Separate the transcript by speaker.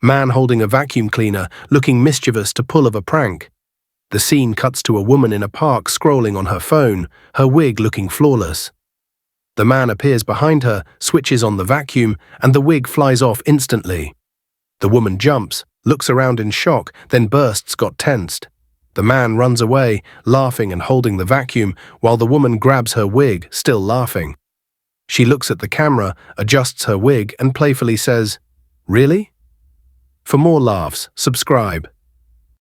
Speaker 1: Man holding a vacuum cleaner, looking mischievous to pull of a prank. The scene cuts to a woman in a park scrolling on her phone, her wig looking flawless. The man appears behind her, switches on the vacuum, and the wig flies off instantly. The woman jumps, looks around in shock, then bursts got tensed. The man runs away, laughing and holding the vacuum, while the woman grabs her wig, still laughing. She looks at the camera, adjusts her wig, and playfully says, "Really?" For more laughs, subscribe.